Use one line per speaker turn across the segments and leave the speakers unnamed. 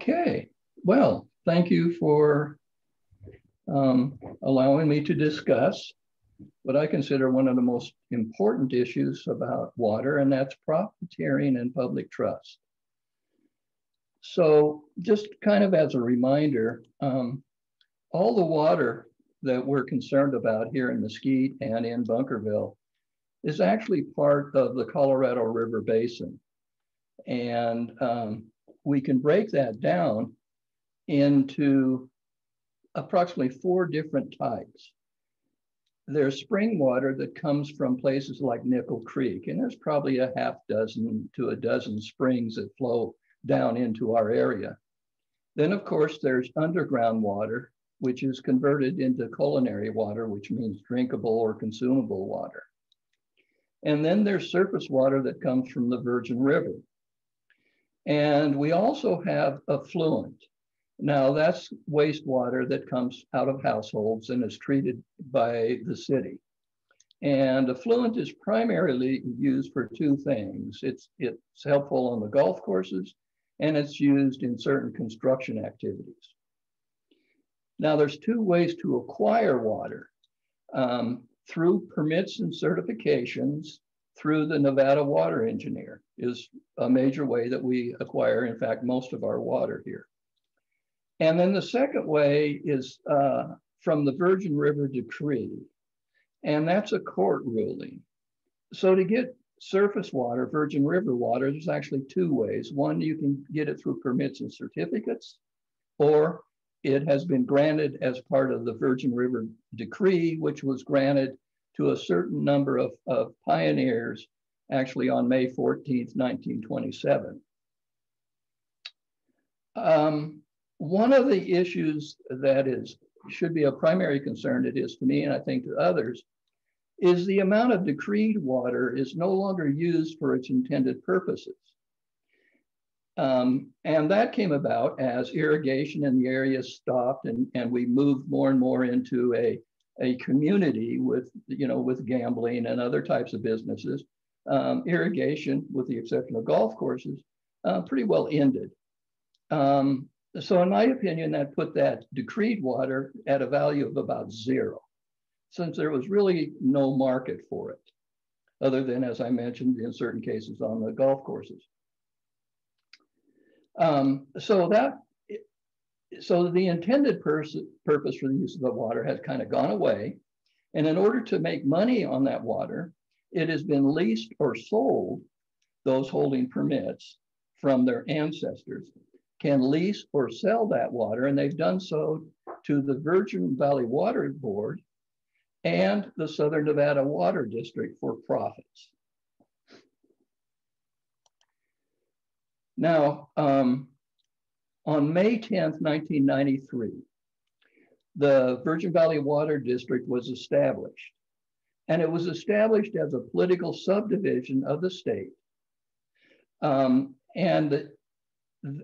Okay, well, thank you for allowing me to discuss what I consider one of the most important issues about water, and that's profiteering and public trust. So just kind of as a reminder, all the water that we're concerned about here in Mesquite and in Bunkerville is actually part of the Colorado River Basin. And we can break that down into approximately 4 different types. There's spring water that comes from places like Nickel Creek, and there's probably a half dozen to a dozen springs that flow down into our area. Then, of course, there's underground water, which is converted into culinary water, which means drinkable or consumable water. And then there's surface water that comes from the Virgin River. And we also have effluent. Now, that's wastewater that comes out of households and is treated by the city. And effluent is primarily used for 2 things. It's helpful on the golf courses, and it's used in certain construction activities. Now, there's 2 ways to acquire water, through permits and certifications through the Nevada Water Engineer is a major way that we acquire, in fact, most of our water here. And then the second way is from the Virgin River Decree, and that's a court ruling. So to get surface water, Virgin River water, there's actually 2 ways. One, you can get it through permits and certificates, or it has been granted as part of the Virgin River Decree, which was granted to a certain number of pioneers, actually on May 14th, 1927. One of the issues that should be a primary concern, it is to me and I think to others, is the amount of decreed water is no longer used for its intended purposes. And that came about as irrigation in the area stopped, and we moved more and more into a community with gambling and other types of businesses. Irrigation, with the exception of golf courses, pretty well ended. So in my opinion, that put that decreed water at a value of about 0, since there was really no market for it, other than, as I mentioned, in certain cases on the golf courses. So the intended purpose for the use of the water has kind of gone away. And in order to make money on that water, it has been leased or sold. Those holding permits from their ancestors can lease or sell that water, and they've done so to the Virgin Valley Water Board and the Southern Nevada Water District for profits. Now, on May 10th, 1993, the Virgin Valley Water District was established, and it was established as a political subdivision of the state. And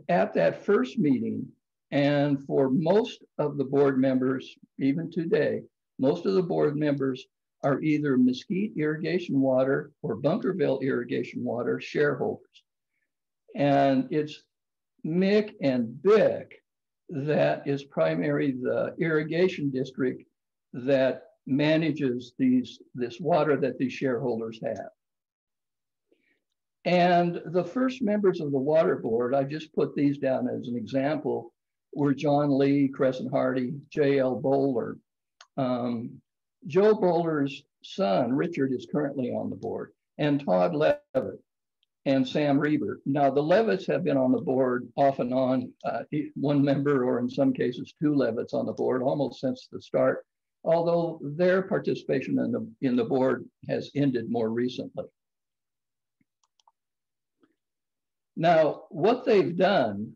at that first meeting, and for most of the board members, even today, most of the board members are either Mesquite Irrigation Water or Bunkerville Irrigation Water shareholders. And it's Mick and Bick that is primarily the irrigation district that manages this water that these shareholders have. And the first members of the water board, I just put these down as an example, were John Lee, Crescent Hardy, J.L. Bowler. Joe Bowler's son, Richard, is currently on the board, and Todd Levitt and Sam Reber. Now, the Levitts have been on the board off and on, 1 member, or in some cases 2 Levitts on the board almost since the start, although their participation in the board has ended more recently. Now, what they've done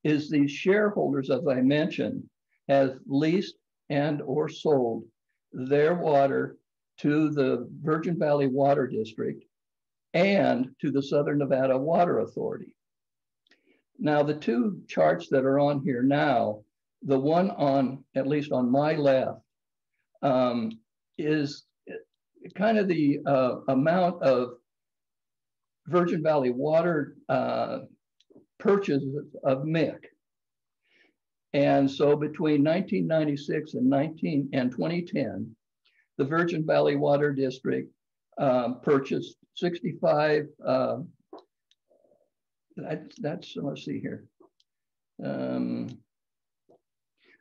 is these shareholders, as I mentioned, have leased and or sold their water to the Virgin Valley Water District and to the Southern Nevada Water Authority. Now, the 2 charts that are on here now, the one on, at least on my left, is kind of the amount of Virgin Valley water purchases of MIC. And so between 1996 and 2010, the Virgin Valley Water District purchased 65, let's see here.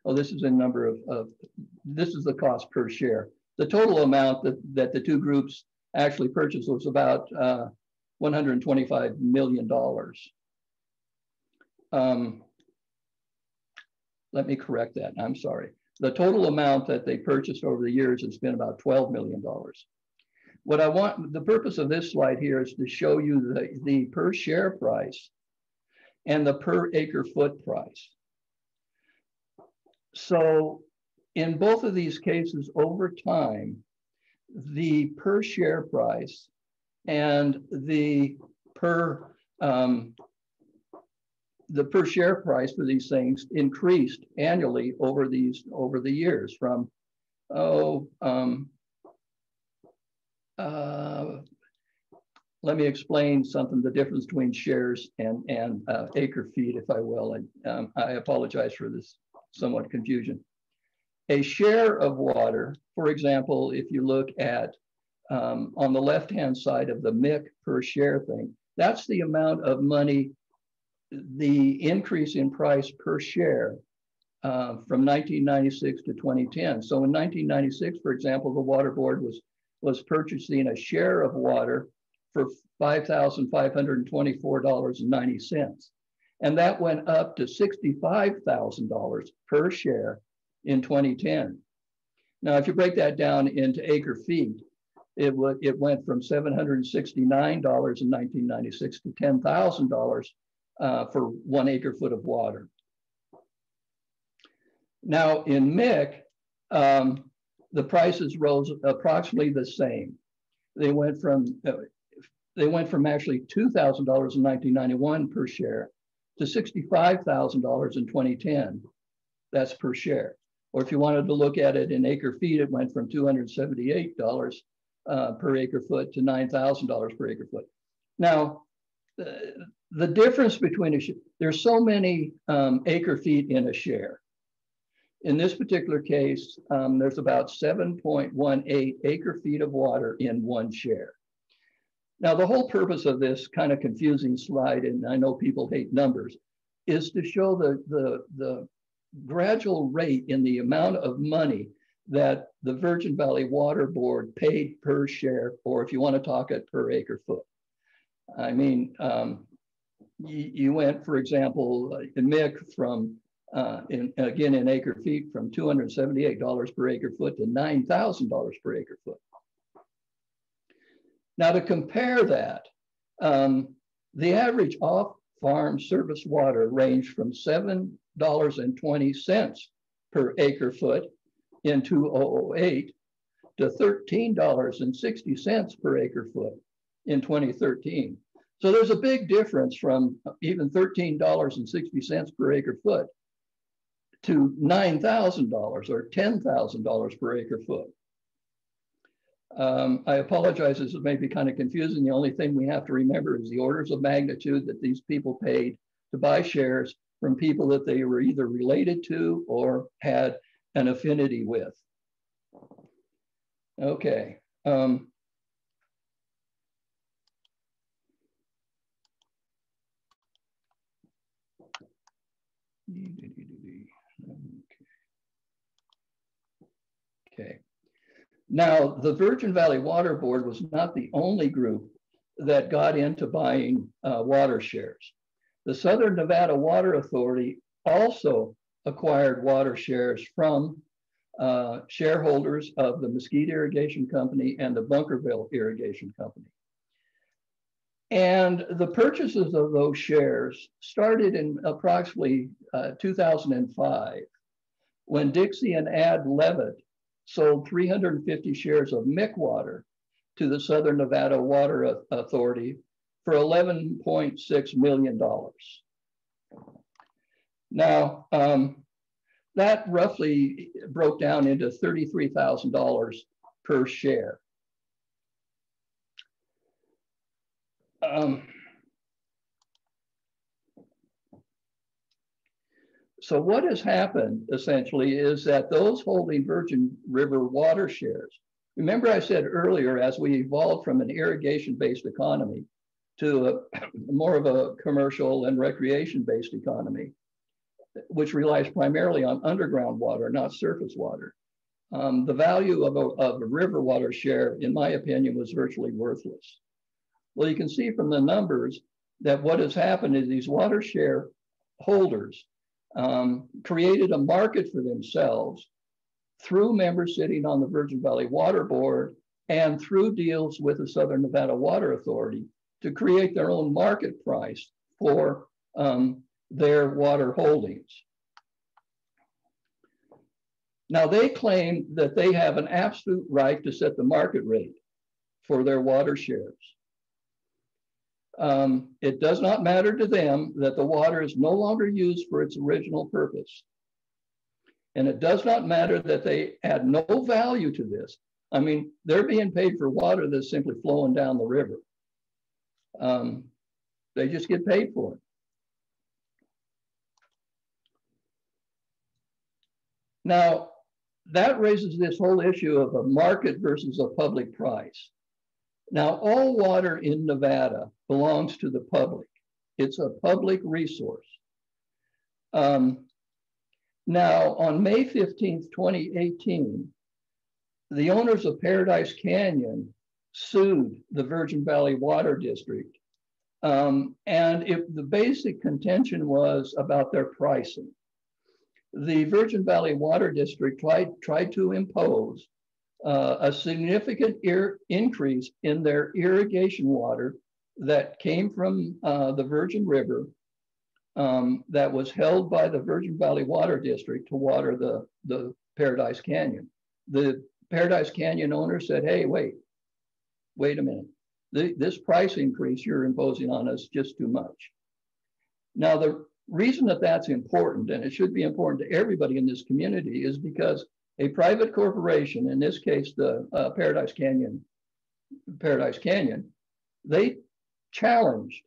This is a number of, this is the cost per share. The total amount that the two groups actually purchased was about $125 million. Let me correct that, I'm sorry. The total amount that they purchased over the years has been about $12 million. What I want, the purpose of this slide here is to show you the per share price and the per acre foot price. So in both of these cases over time, the per share price and the per share price for these things increased annually over the years from let me explain something, the difference between shares and acre feet, if I will. And I apologize for this somewhat confusion. A share of water, for example, if you look at on the left-hand side of the MIC per share thing, that's the amount of money, the increase in price per share from 1996 to 2010. So in 1996, for example, the Water Board was purchasing a share of water for $5,524.90. And that went up to $65,000 per share in 2010. Now, if you break that down into acre feet, it went from $769 in 1996 to $10,000 for 1 acre foot of water. Now in MIC, the prices rose approximately the same. They went from actually $2,000 in 1991 per share to $65,000 in 2010. That's per share. Or if you wanted to look at it in acre feet, it went from $278 per acre foot to $9,000 per acre foot. Now, the difference between there's so many acre feet in a share. In this particular case, there's about 7.18 acre feet of water in one share. Now, the whole purpose of this kind of confusing slide, and I know people hate numbers, is to show the gradual rate in the amount of money that the Virgin Valley Water Board paid per share, or if you want to talk it per acre foot. I mean, you went, for example, in MIC from, again in acre feet, from $278 per acre foot to $9,000 per acre foot. Now to compare that, the average off-farm surface water ranged from $7.20 per acre foot in 2008 to $13.60 per acre foot in 2013. So there's a big difference from even $13.60 per acre foot to $9,000 or $10,000 per acre foot. I apologize, this may be kind of confusing. The only thing we have to remember is the orders of magnitude that these people paid to buy shares from people that they were either related to or had an affinity with. Okay. Okay. Now, the Virgin Valley Water Board was not the only group that got into buying water shares. The Southern Nevada Water Authority also acquired water shares from shareholders of the Mesquite Irrigation Company and the Bunkerville Irrigation Company. And the purchases of those shares started in approximately 2005, when Dixie and Ad Levitt sold 350 shares of MIC water to the Southern Nevada Water Authority for $11.6 million. Now, that roughly broke down into $33,000 per share. So what has happened essentially is that those holding Virgin River water shares, remember I said earlier, as we evolved from an irrigation-based economy to more of a commercial and recreation-based economy, which relies primarily on underground water, not surface water. The value of a river water share, in my opinion, was virtually worthless. Well, you can see from the numbers that what has happened is these water share holders created a market for themselves through members sitting on the Virgin Valley Water Board and through deals with the Southern Nevada Water Authority to create their own market price for their water holdings. Now, they claim that they have an absolute right to set the market rate for their water shares. It does not matter to them that the water is no longer used for its original purpose. And it does not matter that they add no value to this. I mean, they're being paid for water that's simply flowing down the river. They just get paid for it. Now, that raises this whole issue of a market versus a public price. Now, all water in Nevada belongs to the public. It's a public resource. Now, on May 15th, 2018, the owners of Paradise Canyon sued the Virgin Valley Water District. And the basic contention was about their pricing. The Virgin Valley Water District tried to impose a significant increase in their irrigation water that came from the Virgin River that was held by the Virgin Valley Water District to water the Paradise Canyon. The Paradise Canyon owner said, hey, wait a minute. This price increase you're imposing on us is just too much. Now, the reason that that's important, and it should be important to everybody in this community, is because a private corporation, in this case, the Paradise Canyon, they challenged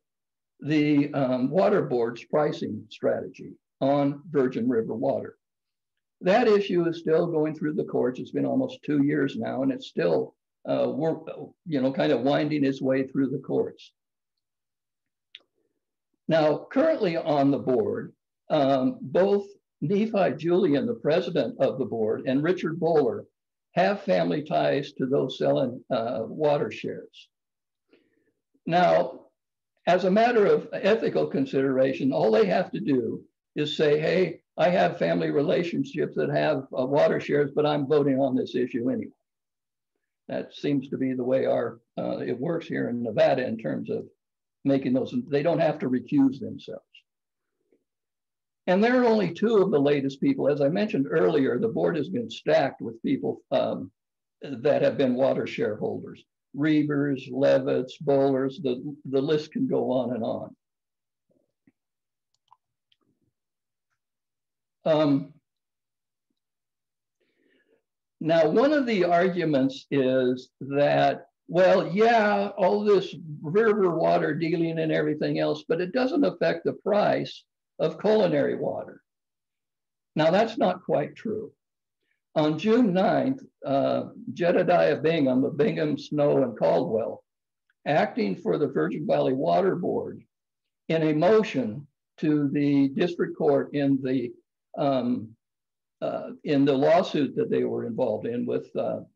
the water board's pricing strategy on Virgin River water. That issue is still going through the courts. It's been almost 2 years now, and it's still kind of winding its way through the courts. Now, currently on the board, both Nephi Julian, the president of the board, and Richard Bowler have family ties to those selling water shares. Now, as a matter of ethical consideration, all they have to do is say, hey, I have family relationships that have water shares, but I'm voting on this issue anyway. That seems to be the way it works here in Nevada in terms of making those. They don't have to recuse themselves. And there are only two of the latest people. As I mentioned earlier, the board has been stacked with people that have been water shareholders. Reavers, Levitts, Bowlers, the list can go on and on. Now, one of the arguments is that, well, yeah, all this river water dealing and everything else, but it doesn't affect the price of culinary water. Now, that's not quite true. On June 9th, Jedediah Bingham of Bingham, Snow, and Caldwell, acting for the Virgin Valley Water Board, in a motion to the district court in the lawsuit that they were involved in with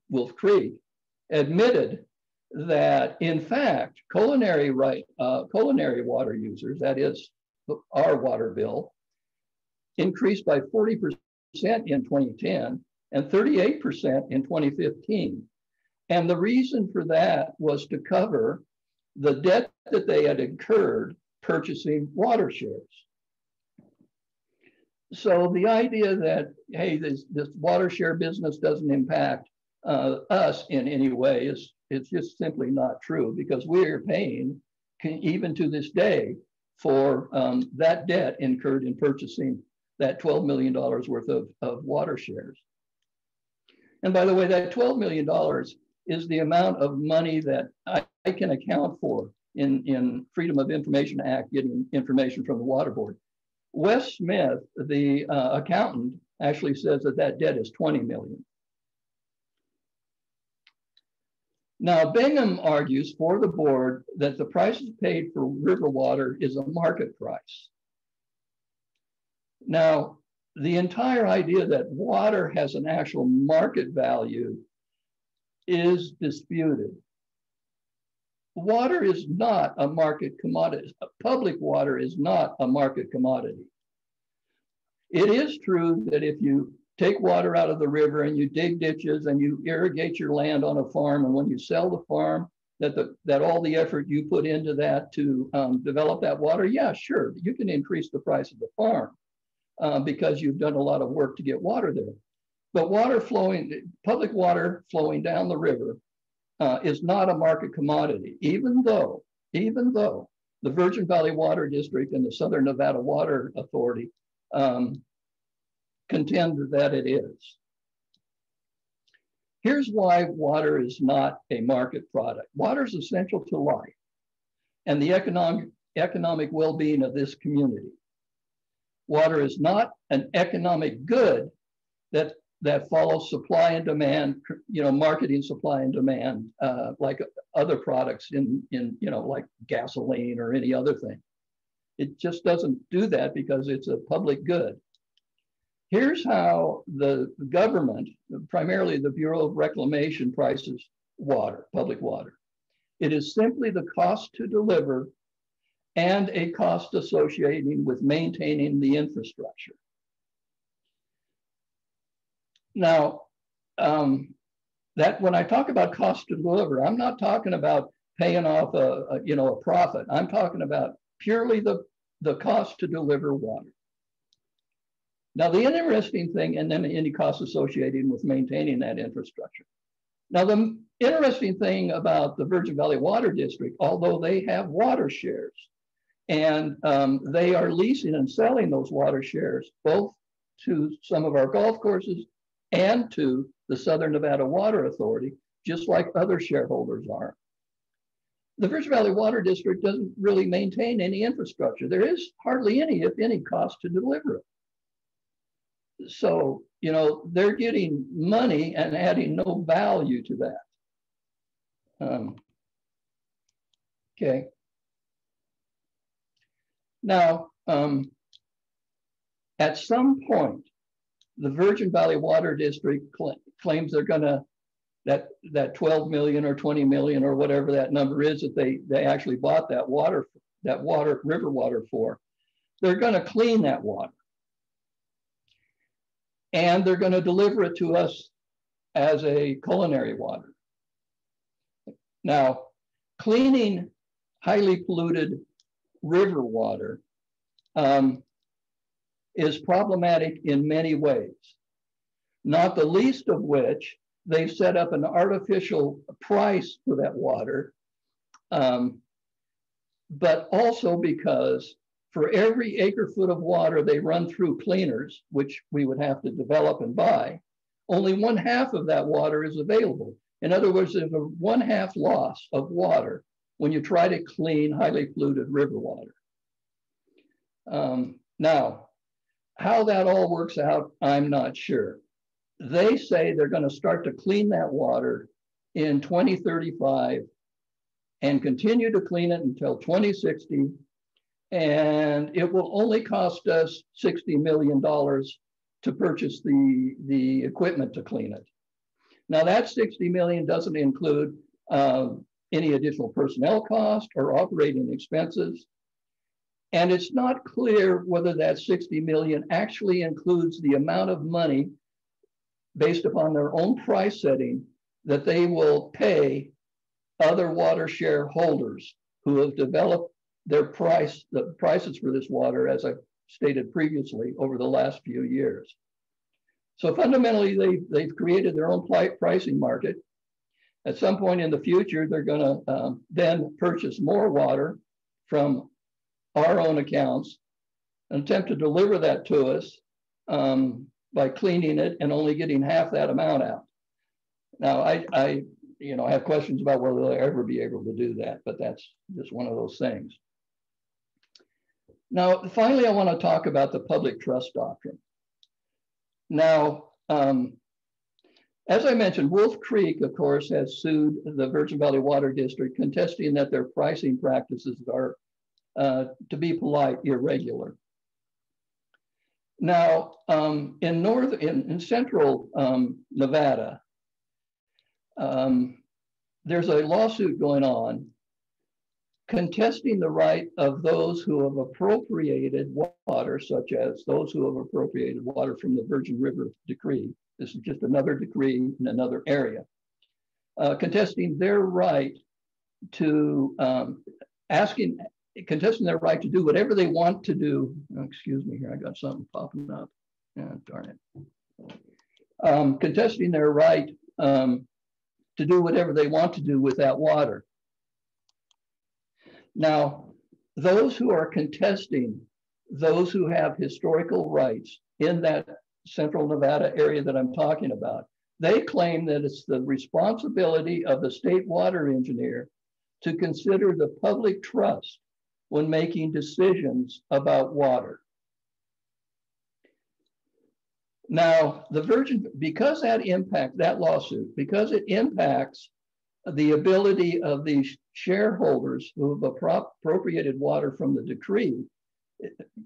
Wolf Creek, admitted that, in fact, culinary water users, that is our water bill, increased by 40% in 2010 and 38% in 2015. And the reason for that was to cover the debt that they had incurred purchasing water shares. So the idea that, hey, this water share business doesn't impact us in any way it's just simply not true, because we are paying, even to this day, for that debt incurred in purchasing that $12 million worth of water shares. And by the way, that $12 million is the amount of money that I can account for in Freedom of Information Act, getting information from the Water Board. Wes Smith, the accountant, actually says that that debt is 20 million. Now, Bingham argues for the board that the prices paid for river water is a market price. Now, the entire idea that water has an actual market value is disputed. Water is not a market commodity. Public water is not a market commodity. It is true that if you take water out of the river and you dig ditches and you irrigate your land on a farm, and when you sell the farm, that all the effort you put into that to develop that water, yeah, sure, you can increase the price of the farm because you've done a lot of work to get water there. But public water flowing down the river is not a market commodity, even though the Virgin Valley Water District and the Southern Nevada Water Authority contend that it is. Here's why water is not a market product. Water is essential to life and the economic well-being of this community. Water is not an economic good that follows supply and demand, marketing supply and demand, like other products in like gasoline or any other thing. It just doesn't do that because it's a public good. Here's how the government, primarily the Bureau of Reclamation, prices water, public water. It is simply the cost to deliver and a cost associated with maintaining the infrastructure. Now, that when I talk about cost to deliver, I'm not talking about paying off a profit. I'm talking about purely the cost to deliver water. Now, the interesting thing, and then any costs associated with maintaining that infrastructure. Now, the interesting thing about the Virgin Valley Water District, although they have water shares, and they are leasing and selling those water shares both to some of our golf courses and to the Southern Nevada Water Authority, just like other shareholders are. The Virgin Valley Water District doesn't really maintain any infrastructure. There is hardly any, if any, cost to deliver it. So, they're getting money and adding no value to that. Okay. Now, at some point, the Virgin Valley Water District claims they're gonna, that 12 million or 20 million or whatever that number is that they actually bought that river water for, they're gonna clean that water. And they're gonna deliver it to us as a culinary water. Now, cleaning highly polluted river water is problematic in many ways, not the least of which they've set up an artificial price for that water, but also because for every acre foot of water they run through cleaners, which we would have to develop and buy, only 1/2 of that water is available. In other words, there's a 1/2 loss of water when you try to clean highly polluted river water. Now, how that all works out, I'm not sure. They say they're going to start to clean that water in 2035 and continue to clean it until 2060. And it will only cost us $60 million to purchase the equipment to clean it. Now that $60 million doesn't include any additional personnel cost or operating expenses. And it's not clear whether that $60 million actually includes the amount of money based upon their own price setting that they will pay other water shareholders who have developed the prices for this water, as I stated previously, over the last few years. So fundamentally, they've created their own pricing market. At some point in the future, they're going to then purchase more water from our own accounts and attempt to deliver that to us by cleaning it and only getting half that amount out. Now, I have questions about whether they'll ever be able to do that, but that's just one of those things. Now, finally, I want to talk about the public trust doctrine. Now, as I mentioned, Wolf Creek, of course, has sued the Virgin Valley Water District, contesting that their pricing practices are, to be polite, irregular. Now, in central Nevada, there's a lawsuit going on contesting the right of those who have appropriated water, such as those who have appropriated water from the Virgin River Decree. This is just another decree in another area, contesting their right to contesting their right to do whatever they want to do. Oh, excuse me, here I got something popping up. Yeah, darn it. Contesting their right to do whatever they want to do with that water. Now, those who are contesting, those who have historical rights in that central Nevada area that I'm talking about, they claim that it's the responsibility of the state water engineer to consider the public trust when making decisions about water. Now, because that lawsuit, because it impacts the ability of these shareholders who have appropriated water from the decree,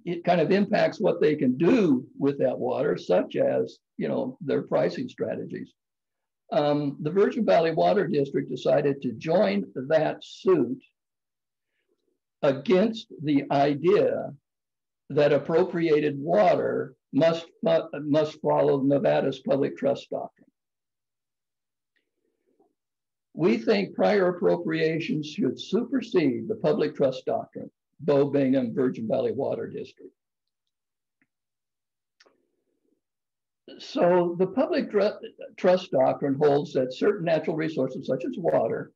it kind of impacts what they can do with that water, such as, their pricing strategies. The Virgin Valley Water District decided to join that suit against the idea that appropriated water must follow Nevada's public trust doctrine. We think prior appropriations should supersede the public trust doctrine, Bo Bingham, Virgin Valley Water District. So the public trust doctrine holds that certain natural resources, such as water,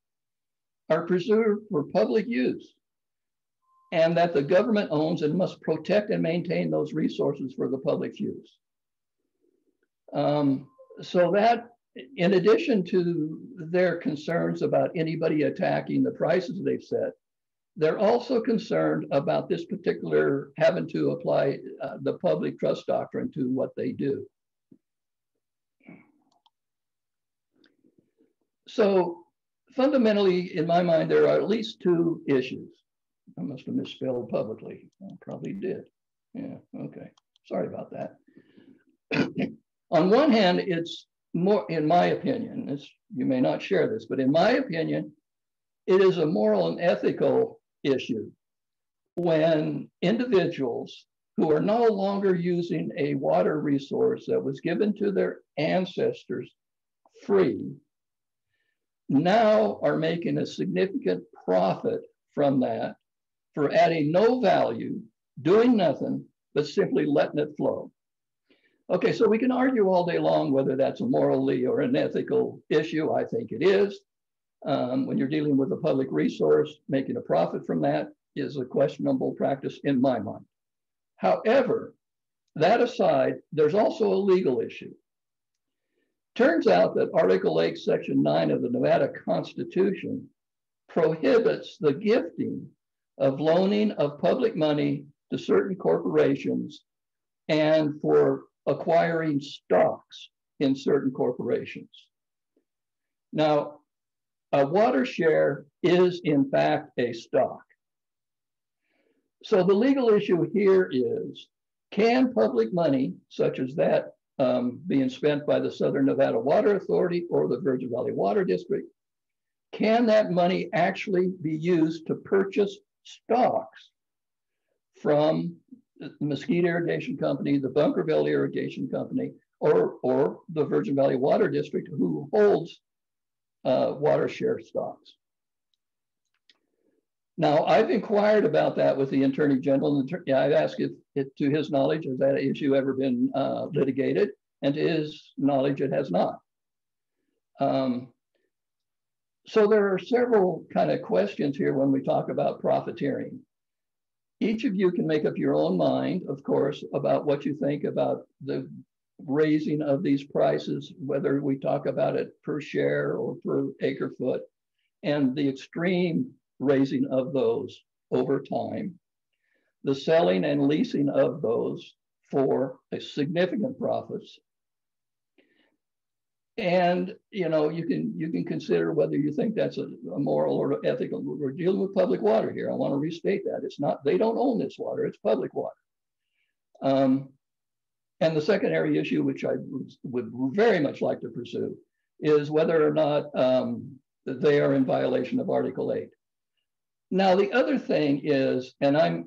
are preserved for public use, and that the government owns and must protect and maintain those resources for the public use. So that, in addition to their concerns about anybody attacking the prices they've set, they're also concerned about this particular having to apply the public trust doctrine to what they do. So fundamentally, in my mind, there are at least two issues. I must have misspelled publicly. I probably did. Yeah, okay. Sorry about that. On one hand, it's more, in my opinion, you may not share this, but in my opinion, it is a moral and ethical issue when individuals who are no longer using a water resource that was given to their ancestors free now are making a significant profit from that for adding no value, doing nothing, but simply letting it flow. Okay, so we can argue all day long whether that's a morally or an ethical issue. I think it is. When you're dealing with a public resource, making a profit from that is a questionable practice in my mind. However, that aside, there's also a legal issue. Turns out that Article 8, Section 9 of the Nevada Constitution prohibits the gifting of loaning of public money to certain corporations and for acquiring stocks in certain corporations. Now, a water share is in fact a stock. So the legal issue here is, can public money, such as that being spent by the Southern Nevada Water Authority or the Virgin Valley Water District, can that money actually be used to purchase stocks from the Mesquite Irrigation Company, the Bunkerville Irrigation Company, or the Virgin Valley Water District, who holds water share stocks? Now, I've inquired about that with the Attorney General, and I've asked if to his knowledge, has that issue ever been litigated? And to his knowledge, it has not. So there are several kind of questions here when we talk about profiteering. Each of you can make up your own mind, of course, about what you think about the raising of these prices, whether we talk about it per share or per acre foot, and the extreme raising of those over time. the selling and leasing of those for a significant profits. And you know, you can consider whether you think that's a moral or ethical. We're dealing with public water here. I want to restate that it's not, they don't own this water, it's public water. And the secondary issue, which I would very much like to pursue, is whether or not they are in violation of Article 8. Now, the other thing is, and I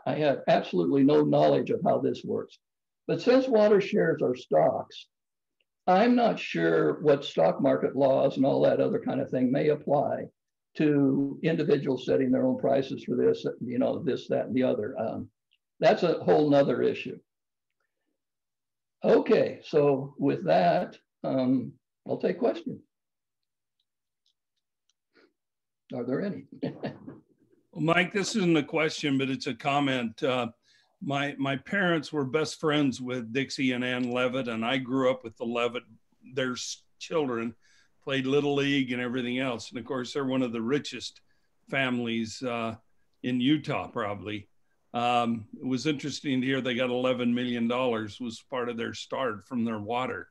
have absolutely no knowledge of how this works, but since water shares are stocks, I'm not sure what stock market laws and all that other kind of thing may apply to individuals setting their own prices for this, you know, this, that, and the other. That's a whole nother issue. Okay, so with that, I'll take questions. Are there any?
Well, Mike, this isn't a question, but it's a comment. My parents were best friends with Dixie and Ann Levitt, and I grew up with the Levitt. Their children played Little League and everything else. And of course, they're one of the richest families in Utah, probably. It was interesting to hear they got $11 million was part of their start from their water.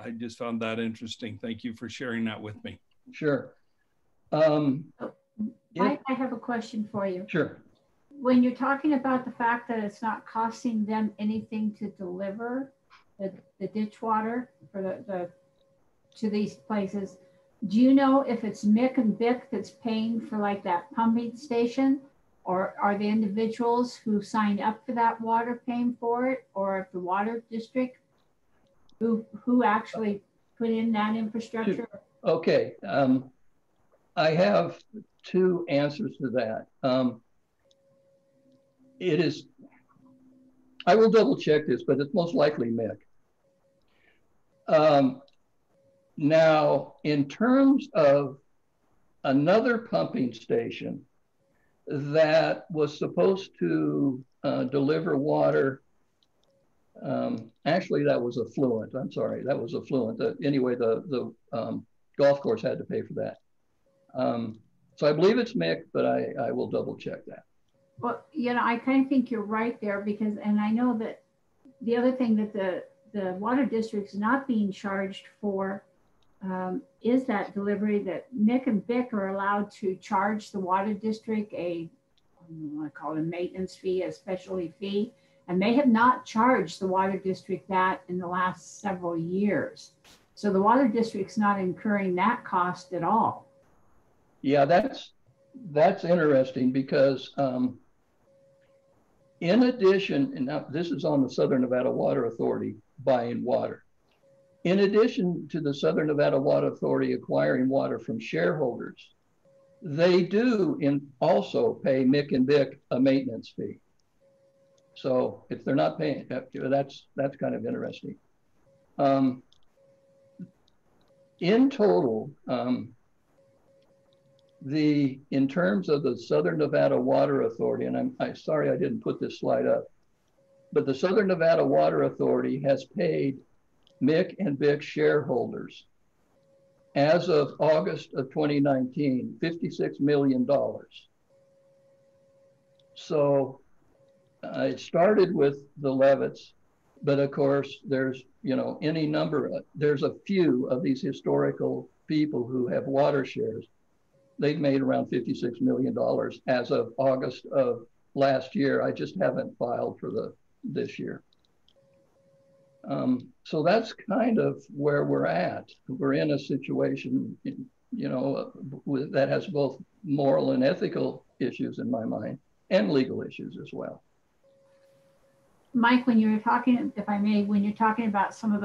I just found that interesting. Thank you for sharing that with me.
Sure.
I have a question for you.
Sure.
When you're talking about the fact that it's not costing them anything to deliver the ditch water for to these places, do you know if it's Mick and Bick that's paying for like that pumping station, or are the individuals who signed up for that water paying for it, or if the water district who actually put in that infrastructure?
Okay, I have two answers to that. It is, I will double check this, but it's most likely Mick. Now, in terms of another pumping station that was supposed to deliver water, actually that was affluent, I'm sorry, that was affluent. Anyway, the golf course had to pay for that. So I believe it's Mick, but I will double check that.
Well, you know, I kind of think you're right there, because, and I know that the other thing that the water district's not being charged for is that delivery, that Mick and Bick are allowed to charge the water district I want to call it a maintenance fee, a specialty fee, and they have not charged the water district that in the last several years. So the water district's not incurring that cost at all.
Yeah, that's interesting, because in addition, and now this is on the Southern Nevada Water Authority buying water. In addition to the Southern Nevada Water Authority acquiring water from shareholders, they do also pay Mick and Bick a maintenance fee. So if they're not paying, that's kind of interesting. In total, in terms of the Southern Nevada Water Authority, and I'm sorry I didn't put this slide up, but the Southern Nevada Water Authority has paid Mick and Bick shareholders, as of August of 2019, $56 million. So it started with the Levitts, but of course there's, you know, there's a few of these historical people who have water shares. They've made around $56 million as of August of last year. I just haven't filed for this year. So that's kind of where we're at. We're in a situation, you know, that has both moral and ethical issues in my mind, and legal issues as well.
Mike, when you were talking, if I may, when you're talking about some of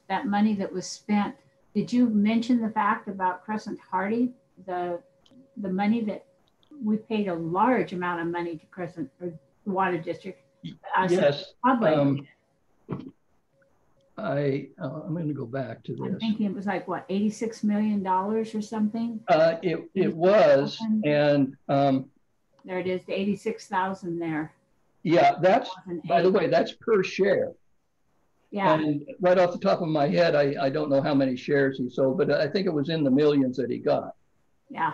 that money that was spent, did you mention the fact about Crescent Hardy, the money that we paid a large amount of money to Crescent, or the Water District?
Yes.
Public.
I'm going to go back to this.
I'm thinking it was like what, $86 million or something.
It was, and
there it is, the 86,000 there.
Yeah, that's, by the way, that's per share.
Yeah.
And right off the top of my head, I don't know how many shares he sold, but I think it was in the millions that he got.
Yeah.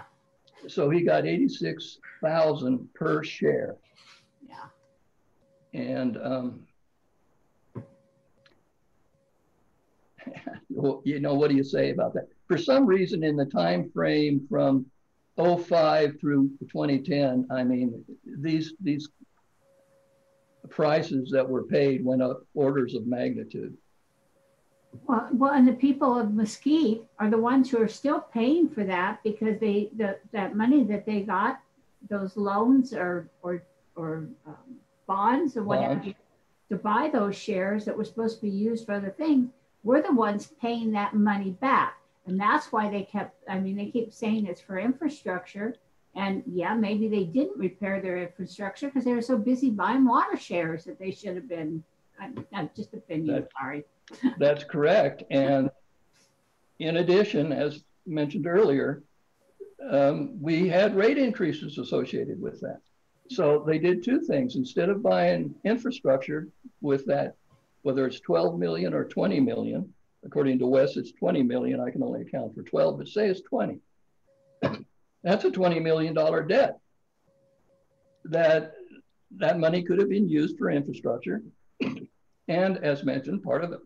So he got 86,000 per share.
Yeah.
And you know, what do you say about that? For some reason, in the time frame from 05 through 2010, I mean, these prices that were paid went up orders of magnitude.
Well, and the people of Mesquite are the ones who are still paying for that, because that money that they got, those loans or bonds or whatever, to buy those shares that were supposed to be used for other things, we're the ones paying that money back. And that's why they keep saying it's for infrastructure. And yeah, maybe they didn't repair their infrastructure because they were so busy buying water shares that they should have been. Just opinion, sorry.
That's correct. And in addition, as mentioned earlier, we had rate increases associated with that. So they did two things. Instead of buying infrastructure with that, whether it's 12 million or 20 million, according to Wes, it's 20 million. I can only account for 12, but say it's 20. That's a $20 million debt. That money could have been used for infrastructure. And as mentioned, part of it,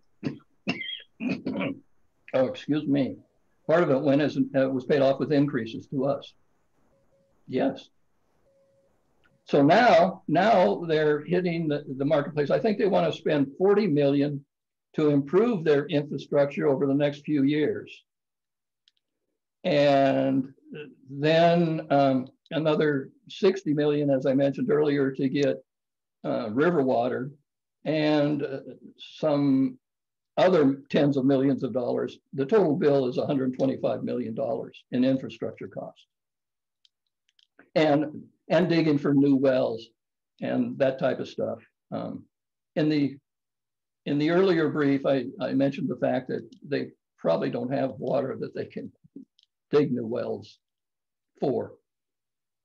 oh, excuse me, part of it went as was paid off with increases to us. Yes. So now they're hitting the marketplace. I think they want to spend 40 million to improve their infrastructure over the next few years. And then another 60 million, as I mentioned earlier, to get river water, and some other tens of millions of dollars. The total bill is $125 million in infrastructure costs. And digging for new wells and that type of stuff. In the earlier brief, I mentioned the fact that they probably don't have water that they can dig new wells for.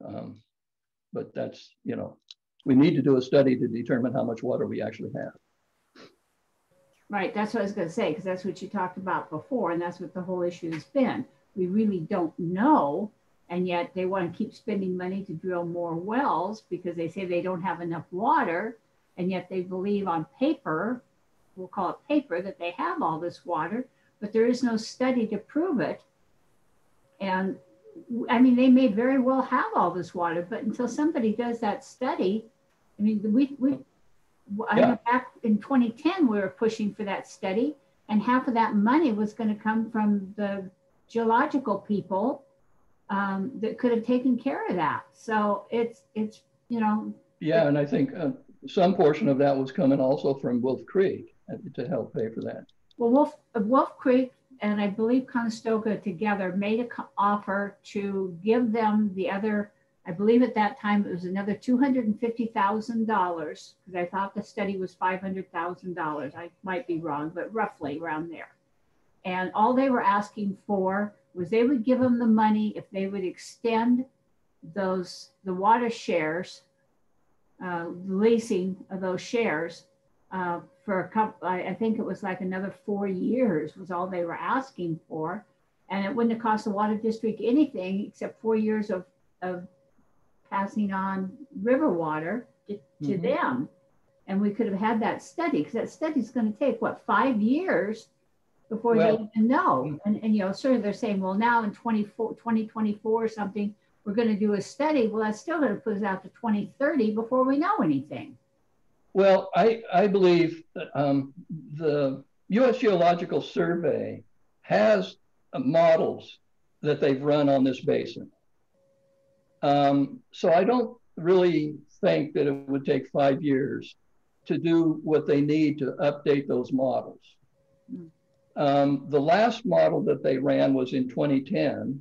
But that's, you know, we need to do a study to determine how much water we actually have.
Right, that's what I was going to say, because that's what you talked about before, and that's what the whole issue has been. We really don't know, and yet they want to keep spending money to drill more wells because they say they don't have enough water, and yet they believe on paper, we'll call it paper, that they have all this water, but there is no study to prove it. And I mean, they may very well have all this water, but until somebody does that study, I mean, I know back in 2010, we were pushing for that study, and half of that money was going to come from the geological people that could have taken care of that. So it's you know.
Yeah, and I think some portion of that was coming also from Wolf Creek to help pay for that.
Well, Wolf Creek and I believe Conestoga together made an offer to give them the other, I believe at that time it was another $250,000, because I thought the study was $500,000. I might be wrong, but roughly around there. And all they were asking for was they would give them the money if they would extend the water shares, leasing of those shares for a couple, I think it was like another 4 years was all they were asking for. And it wouldn't have cost the water district anything except 4 years of passing on river water to them. And we could have had that study, because that study is going to take, what, 5 years before they even know. And you know, sort of they're saying, well, now in 2024 or something, we're going to do a study. Well, that's still going to put us out to 2030 before we know anything.
Well, I believe the U.S. Geological Survey has models that they've run on this basin. So I don't really think that it would take 5 years to do what they need to update those models. The last model that they ran was in 2010,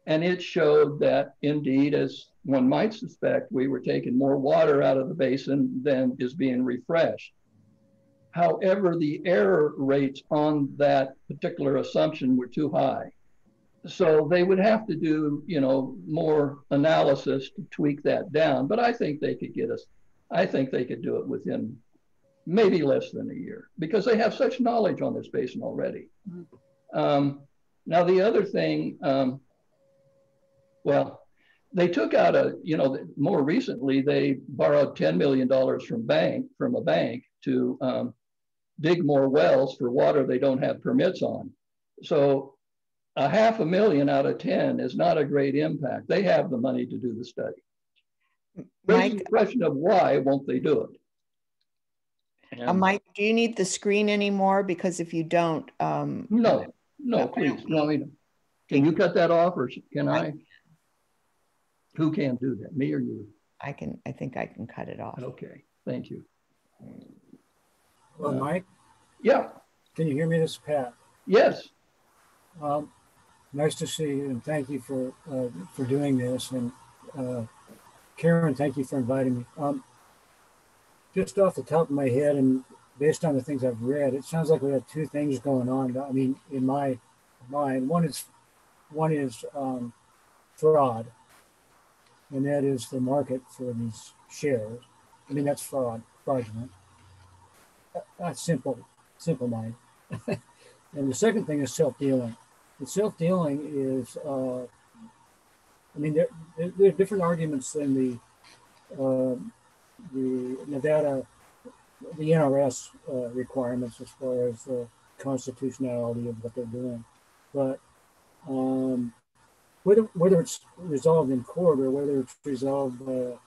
and it showed that indeed, as one might suspect, we were taking more water out of the basin than is being refreshed. However, the error rates on that particular assumption were too high. So they would have to do, you know, more analysis to tweak that down. But I think they could do it within maybe less than a year, because they have such knowledge on this basin already. Now, the other thing, well, they took out more recently, they borrowed $10 million from a bank to dig more wells for water they don't have permits on. So $500,000 out of 10 is not a great impact. They have the money to do the study. Raising the question of why won't they do it? And,
Mike, do you need the screen anymore? Because if you don't,
no, please, no. Can you cut that off, or can I? Who can do that, me or you?
I think I can cut it off.
Okay, thank you.
Well, Mike?
Yeah.
Can you hear me? This is Pat.
Yes.
Nice to see you, and thank you for doing this. And Karen, thank you for inviting me. Just off the top of my head, and based on the things I've read, it sounds like we have two things going on. I mean, in my mind, one is fraud, and that is the market for these shares. I mean, that's fraudulent. That's simple mind. And the second thing is self-dealing. The self-dealing is, I mean, there are different arguments in the Nevada, the NRS requirements as far as the constitutionality of what they're doing. But whether it's resolved in court or whether it's resolved by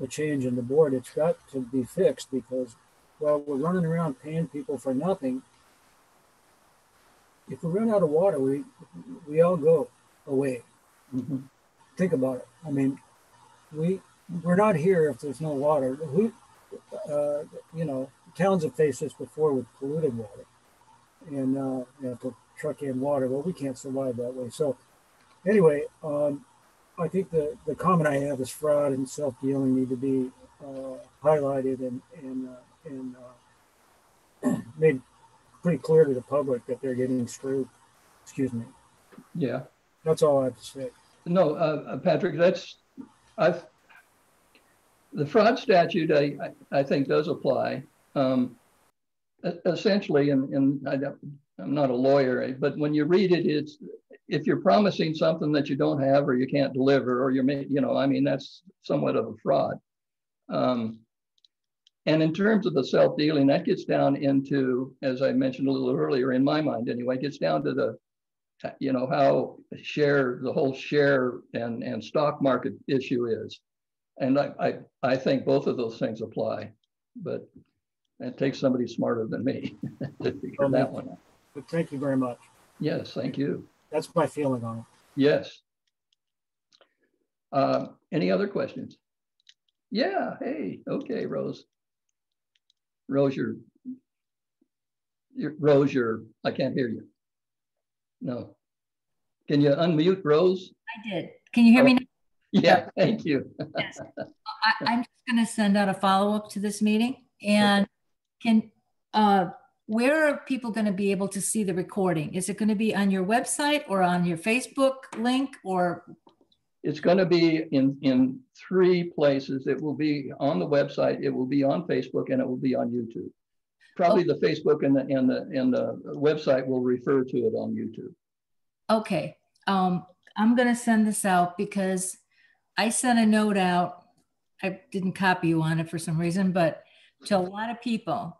a change in the board, it's got to be fixed, because while we're running around paying people for nothing, if we run out of water, we all go away. Mm-hmm. Think about it. I mean, we're not here if there's no water. Towns have faced this before with polluted water, and to truck in water. Well, we can't survive that way. So, anyway, I think the comment I have is fraud and self-dealing need to be highlighted and made pretty clear to the public that they're getting screwed. Excuse me.
Yeah.
That's all I have to say.
No, Patrick, the fraud statute, I think, does apply. Essentially, and I'm not a lawyer, but when you read it, it's if you're promising something that you don't have or you can't deliver, or that's somewhat of a fraud. And in terms of the self-dealing, that gets down into, as I mentioned a little earlier, in my mind anyway, gets down to the, how the whole share and stock market issue is. And I think both of those things apply, but it takes somebody smarter than me to figure that one out.
But thank you very much.
Yes, thank you.
That's my feeling on it.
Yes. Any other questions? Yeah, hey, okay, Rose. Rose, I can't hear you. No. Can you unmute, Rose?
I did. Can you hear me now?
Yeah, thank you.
Yes. I'm just going to send out a follow-up to this meeting. And where are people going to be able to see the recording? Is it going to be on your website or on your Facebook link, or?
It's going to be in 3 places. It will be on the website, it will be on Facebook, and it will be on YouTube. Probably the Facebook and the website will refer to it on YouTube.
Okay. I'm going to send this out because I sent a note out. I didn't copy you on it for some reason, but to a lot of people.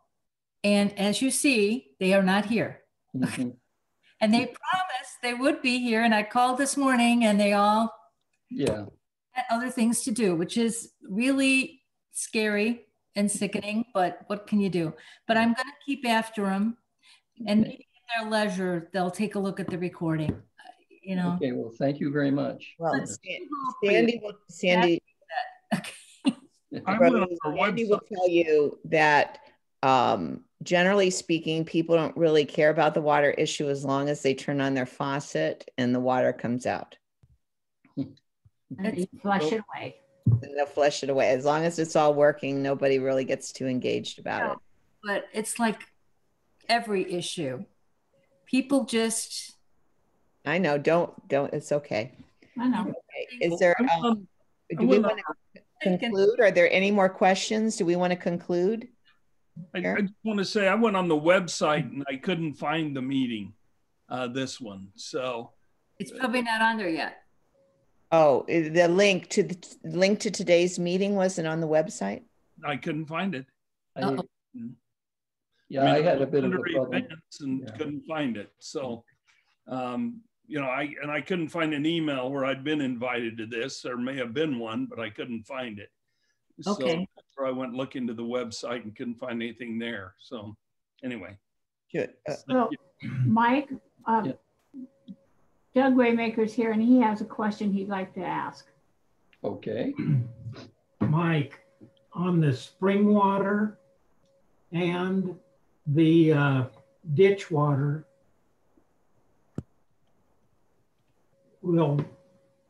And as you see, they are not here. Mm-hmm. And they promised they would be here. And I called this morning and they all had other things to do, which is really scary and sickening, but what can you do? But I'm going to keep after them, and maybe at their leisure, they'll take a look at the recording,
Okay, well, thank you very much.
Well, Sandy will tell you that generally speaking, people don't really care about the water issue as long as they turn on their faucet and the water comes out.
And you flush it away.
And they'll flush it away. As long as it's all working, nobody really gets too engaged about it.
But it's like every issue. People just...
I know, don't, it's okay.
I know.
Okay. Is there, do we want to conclude? Are there any more questions? Do we want to conclude?
I just want to say I went on the website and I couldn't find the meeting, this one. So
it's probably not on there yet.
Oh, the link to today's meeting wasn't on the website?
I couldn't find it.
I, yeah,
I
I
mean,
had a bit of a
under
problem.
events and
Yeah.
couldn't find it. So, you know, I couldn't find an email where I'd been invited to this. There may have been one, but I couldn't find it.
Okay.
So that's where I went looking to the website and couldn't find anything there. So anyway.
Good.
So, Mike,
Yeah.
Doug Waymaker's here and he has a question he'd like to ask.
Okay.
Mike, on the spring water and the ditch water,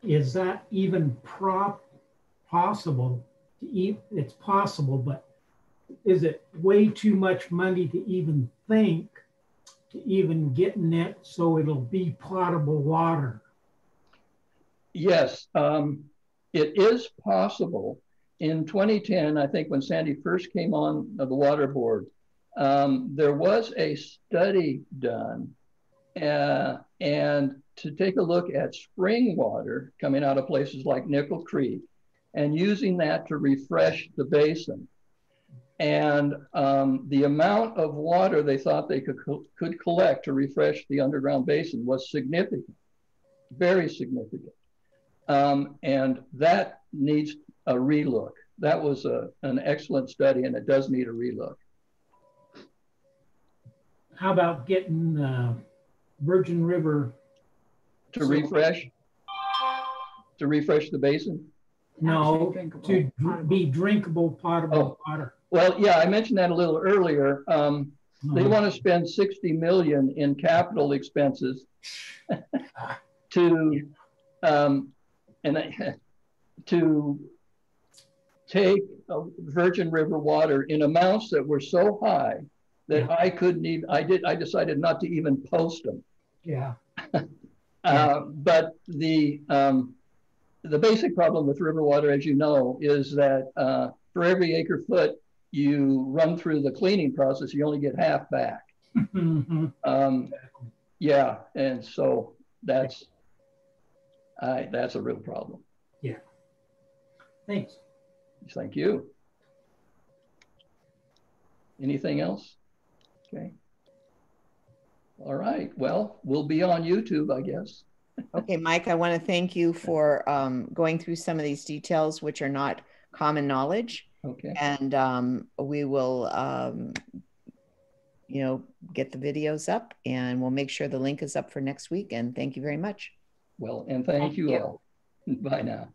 is that even possible to eat? It's possible, but is it way too much money to even think to even getting it so it'll be potable water?
Yes, it is possible. In 2010, I think when Sandy first came on the water board, there was a study done and to take a look at spring water coming out of places like Nickel Creek and using that to refresh the basin. And the amount of water they thought they could collect to refresh the underground basin was significant, very significant. And that needs a relook. That was an excellent study and it does need a relook.
How about getting Virgin River
To refresh the basin?
No,
drinkable,
to
potable.
be drinkable potable water.
Well, yeah, I mentioned that a little earlier. They want to spend 60 million in capital expenses to to take Virgin River water in amounts that were so high that I couldn't even. I decided not to even post them.
Yeah.
But the basic problem with river water, as you know, is that for every acre foot you run through the cleaning process, you only get half back. Yeah, and so that's a real problem.
Yeah. Thanks.
Thank you. Anything else? Okay. All right. Well, we'll be on YouTube, I guess.
Okay, Mike, I want to thank you for going through some of these details, which are not common knowledge.
Okay.
And we will, you know, get the videos up and we'll make sure the link is up for next week. And thank you very much.
Well, and thank you all. Bye now.